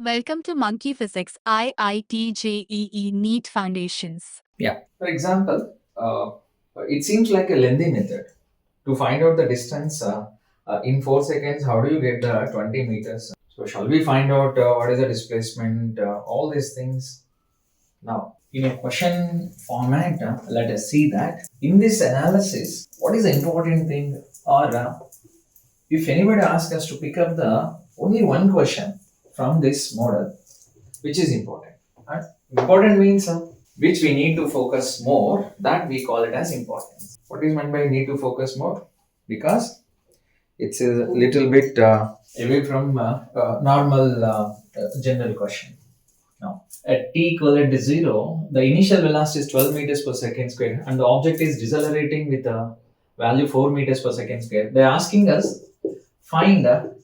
Welcome to Monkey Physics IIT JEE NEET Foundations. Yeah. For example, it seems like a lengthy method to find out the distance in 4 seconds. How do you get the 20 meters? So, shall we find out what is the displacement? All these things. Now, in a question format, let us see that in this analysis, what is the important thing? Or if anybody asks us to pick up the only one question from this model, which is important. And important means which we need to focus more, that we call it as importance. What is meant by need to focus more? Because it's a little bit away from normal general question. Now, at t equivalent to 0, the initial velocity is 12 meters per second square and the object is decelerating with a value 4 meters per second square. They're asking us find the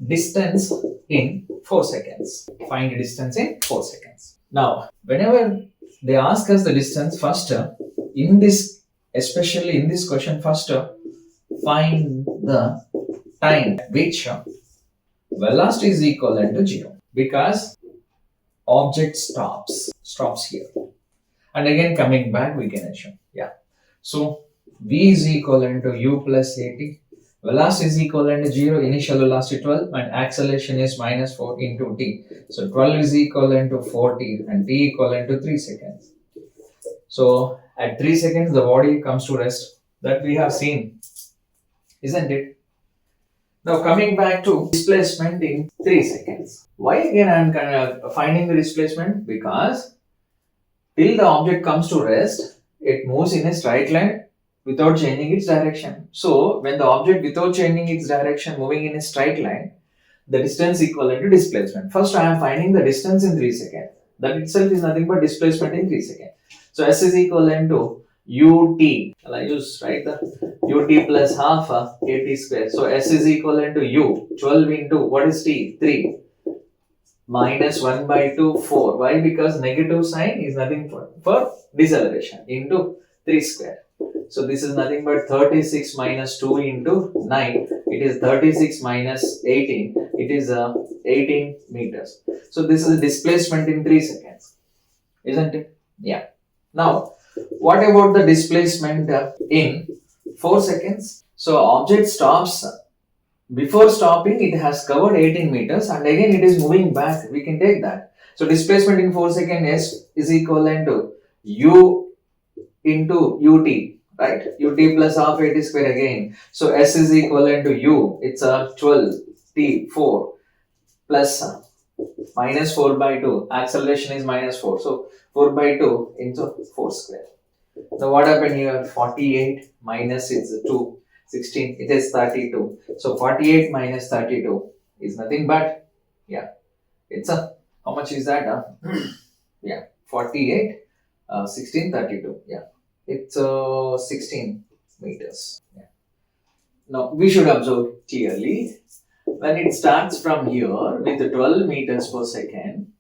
distance in 4 seconds. Find the distance in 4 seconds. Now, whenever they ask us the distance, first in this, especially in this question, first find the time at which velocity is equivalent to 0, because object stops here, and again coming back we can assume, yeah. So v is equivalent to u plus at, velocity is equivalent to 0, initial velocity 12 and acceleration is minus 4 into t. So 12 is equivalent to 40 and t equivalent to 3 seconds. So at 3 seconds the body comes to rest, that we have seen, isn't it? Now coming back to displacement in 3 seconds. Why again I am kind of finding the displacement? Because till the object comes to rest, it moves in a straight line without changing its direction. So when the object without changing its direction moving in a straight line, the distance equivalent to displacement. First I am finding the distance in 3 seconds. That itself is nothing but displacement in 3 seconds. So S is equivalent to ut. Shall I use right the ut plus half at square. So S is equivalent to u 12 into what is t 3 minus 1 by 2 4. Why? Because negative sign is nothing for deceleration into 3 square. So this is nothing but 36 minus 2 into 9. It is 36 minus 18. It is 18 meters. So this is displacement in 3 seconds. Isn't it? Yeah. Now, what about the displacement in 4 seconds? So object stops. Before stopping, it has covered 18 meters and again it is moving back. We can take that. So displacement in 4 seconds is equivalent to u into ut. Right, ut plus half at square again. So S is equivalent to u. It's a 12 t 4 plus minus 4 by 2. Acceleration is minus 4. So 4 by 2 into 4 square. Now what happened here? 48 minus is 2. 16. It is 32. So 48 minus 32 is nothing but, yeah, it's a, how much is that? Yeah, 48, 16, 32. Yeah. It's 16 meters. Yeah. Now we should observe clearly when it starts from here with 12 meters per second.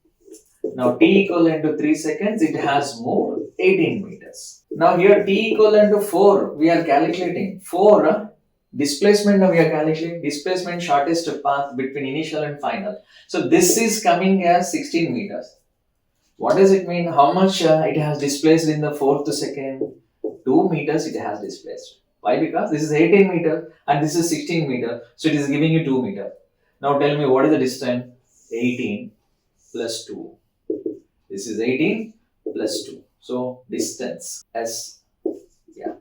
Now t equivalent to 3 seconds, it has moved 18 meters. Now here t equivalent to 4, we are calculating 4 displacement. Now we are calculating displacement shortest path between initial and final. So this is coming as 16 meters. What does it mean? How much it has displaced in the 4th second? 2 meters it has displaced. Why? Because this is 18 meter and this is 16 meter. So it is giving you 2 meter. Now tell me what is the distance? 18 plus 2. This is 18 plus 2. So distance S. Yeah.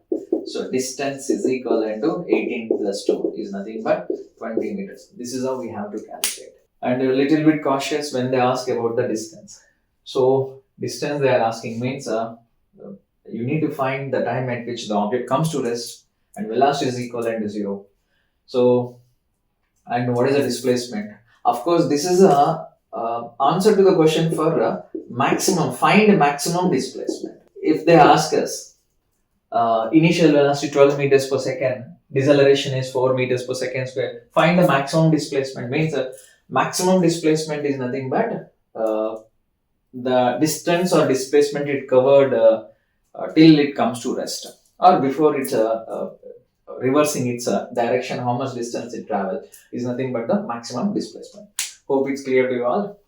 So distance is equivalent to 18 plus 2 is nothing but 20 meters. This is how we have to calculate. And a little bit cautious when they ask about the distance. So distance they are asking means you need to find the time at which the object comes to rest and velocity is equivalent to 0. So, and what is the displacement? Of course, this is a answer to the question for maximum, find maximum displacement. If they ask us initial velocity 12 meters per second, deceleration is 4 meters per second square, find the maximum displacement means maximum displacement is nothing but the distance or displacement it covered till it comes to rest or before it's reversing its direction, how much distance it travels is nothing but the maximum displacement. Hope it's clear to you all.